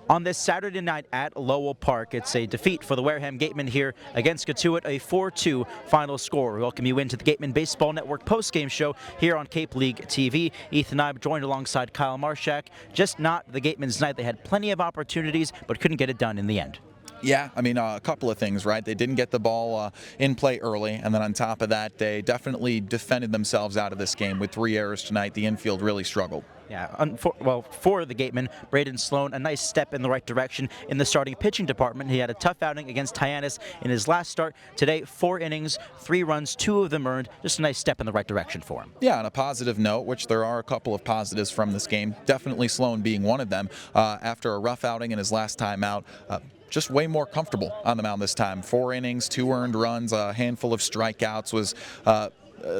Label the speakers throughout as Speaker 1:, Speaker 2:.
Speaker 1: On this Saturday night at Lowell Park, it's a defeat for the Wareham Gatemen here against Cotuit, a 4-2 final score. We welcome you into the Gatemen Baseball Network postgame show here on Cape League TV. Ethan and I joined alongside Kyle Marshak. Just not the Gatemen's night. They had plenty of opportunities, but couldn't get it done in the end.
Speaker 2: Yeah, I mean, a couple of things, right? They didn't get the ball in play early, and then on top of that, they definitely defended themselves out of this game with 3 errors tonight. The infield really struggled.
Speaker 1: Yeah, for the Gatemen, Braden Sloan, a nice step in the right direction in the starting pitching department. He had a tough outing against Hyannis in his last start. Today, 4 innings, 3 runs, 2 of them earned. Just a nice step in the right direction for him.
Speaker 2: Yeah, on a positive note, which there are a couple of positives from this game, definitely Sloan being one of them. After a rough outing in his last time out, just way more comfortable on the mound this time. 4 innings, 2 earned runs, a handful of strikeouts, was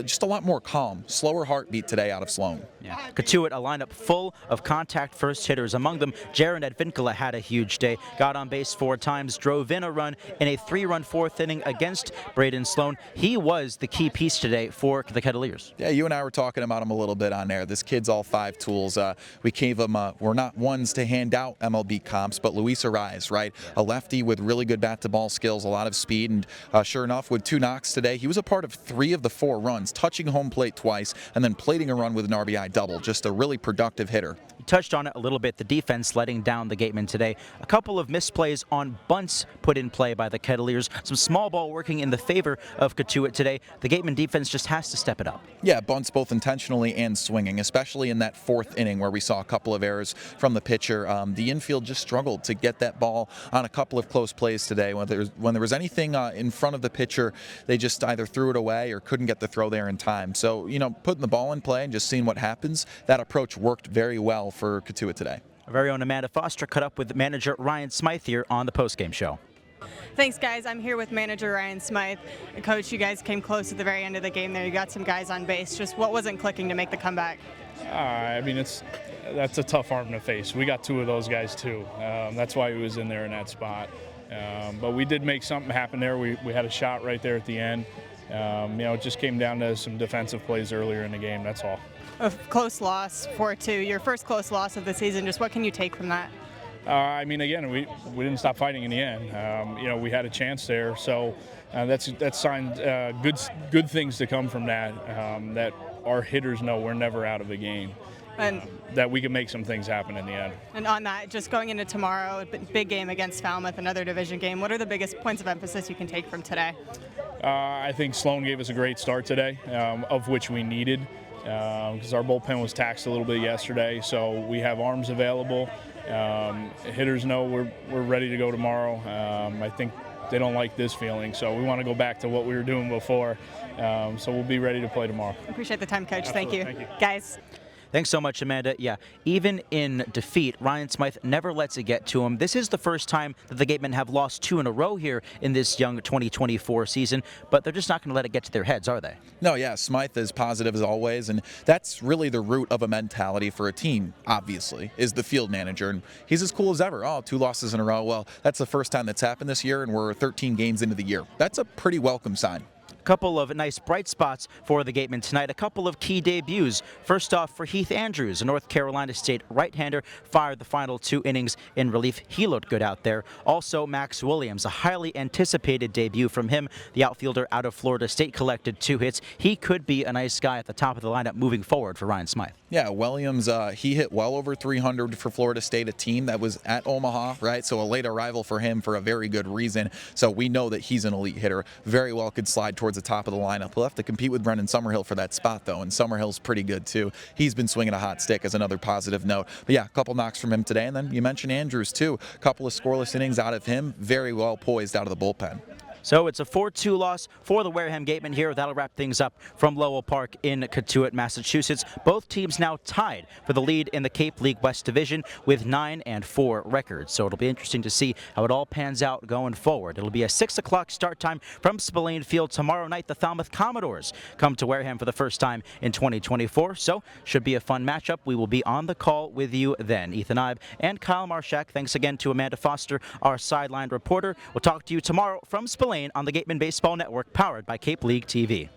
Speaker 2: just a lot more calm. Slower heartbeat today out of Sloan.
Speaker 1: Yeah. Cotuit, a lineup full of contact first hitters. Among them, Jaron Advincula had a huge day. Got on base 4 times, drove in a run in a 3-run 4th inning against Braden Sloan. He was the key piece today for the Kettleers.
Speaker 2: Yeah, you and I were talking about him a little bit on air. This kid's all 5 tools. We gave him, we're not ones to hand out MLB comps, but Luis Arraez, right? A lefty with really good bat-to-ball skills, a lot of speed, and sure enough, with 2 knocks today, he was a part of 3 of the 4 runs, touching home plate twice, and then plating a run with an RBI double. Just a really productive hitter.
Speaker 1: You touched on it a little bit, the defense letting down the Gatemen today. A couple of misplays on bunts put in play by the Kettleers. Some small ball working in the favor of Cotuit today. The Gatemen defense just has to step it up.
Speaker 2: Yeah, bunts both intentionally and swinging, especially in that 4th inning where we saw a couple of errors from the pitcher. The infield just struggled to get that ball on a couple of close plays today. When there was anything in front of the pitcher, they just either threw it away or couldn't get the throw there in time. So, you know, putting the ball in play and just seeing what happens, that approach worked very well for Cotuit today.
Speaker 1: Our very own Amanda Foster caught up with manager Ryan Smythe here on the postgame show.
Speaker 3: Thanks, guys. I'm here with manager Ryan Smythe. Coach, you guys came close at the very end of the game there. You got some guys on base. Just what wasn't clicking to make the comeback?
Speaker 4: I mean, that's a tough arm to face. We got 2 of those guys, too. That's why he was in there in that spot. But we did make something happen there. We had a shot right there at the end. You know, it just came down to some defensive plays earlier in the game, that's all.
Speaker 3: A close loss, 4-2, your first close loss of the season. Just what can you take from that?
Speaker 4: I mean, again, we didn't stop fighting in the end. You know, we had a chance there, so that's signed good things to come from that. That our hitters know we're never out of the game. And that we can make some things happen in the end.
Speaker 3: And on that, just going into tomorrow, big game against Falmouth, another division game, what are the biggest points of emphasis you can take from today?
Speaker 4: I think Sloan gave us a great start today, of which we needed, because our bullpen was taxed a little bit yesterday, so we have arms available. Hitters know we're ready to go tomorrow. I think they don't like this feeling, so we want to go back to what we were doing before, so we'll be ready to play tomorrow.
Speaker 3: Appreciate the time, Coach.
Speaker 4: Absolutely.
Speaker 3: Thank you.
Speaker 4: Thank you.
Speaker 3: Guys.
Speaker 1: Thanks so much, Amanda. Yeah, even in defeat, Ryan Smythe never lets it get to him. This is the first time that the Gatemen have lost 2 in a row here in this young 2024 season, but they're just not going to let it get to their heads, are they?
Speaker 2: No, yeah, Smythe is positive as always, and that's really the root of a mentality for a team, obviously, is the field manager, and he's as cool as ever. Oh, 2 losses in a row. Well, that's the first time that's happened this year, and we're 13 games into the year. That's a pretty welcome sign.
Speaker 1: Couple of nice bright spots for the Gatemen tonight. A couple of key debuts. First off, for Heath Andrews, a North Carolina State right-hander, fired the final 2 innings in relief. He looked good out there. Also, Max Williams, a highly anticipated debut from him. The outfielder out of Florida State collected 2 hits. He could be a nice guy at the top of the lineup moving forward for Ryan Smythe.
Speaker 2: Yeah, Williams, he hit well over 300 for Florida State, a team that was at Omaha, right? So a late arrival for him for a very good reason. So we know that he's an elite hitter. Very well could slide towards the top of the lineup. He'll have to compete with Brendan Summerhill for that spot, though, and Summerhill's pretty good, too. He's been swinging a hot stick as another positive note. But yeah, a couple knocks from him today, and then you mentioned Andrews, too. A couple of scoreless innings out of him. Very well poised out of the bullpen.
Speaker 1: So it's a 4-2 loss for the Wareham Gatemen here. That'll wrap things up from Lowell Park in Cotuit, Massachusetts. Both teams now tied for the lead in the Cape League West Division with 9-4 records. So it'll be interesting to see how it all pans out going forward. It'll be a 6 o'clock start time from Spillane Field tomorrow night. The Falmouth Commodores come to Wareham for the first time in 2024. So should be a fun matchup. We will be on the call with you then. Ethan Ibe and Kyle Marshak. Thanks again to Amanda Foster, our sideline reporter. We'll talk to you tomorrow from Spillane on the Gatemen Baseball Network, powered by Cape League TV.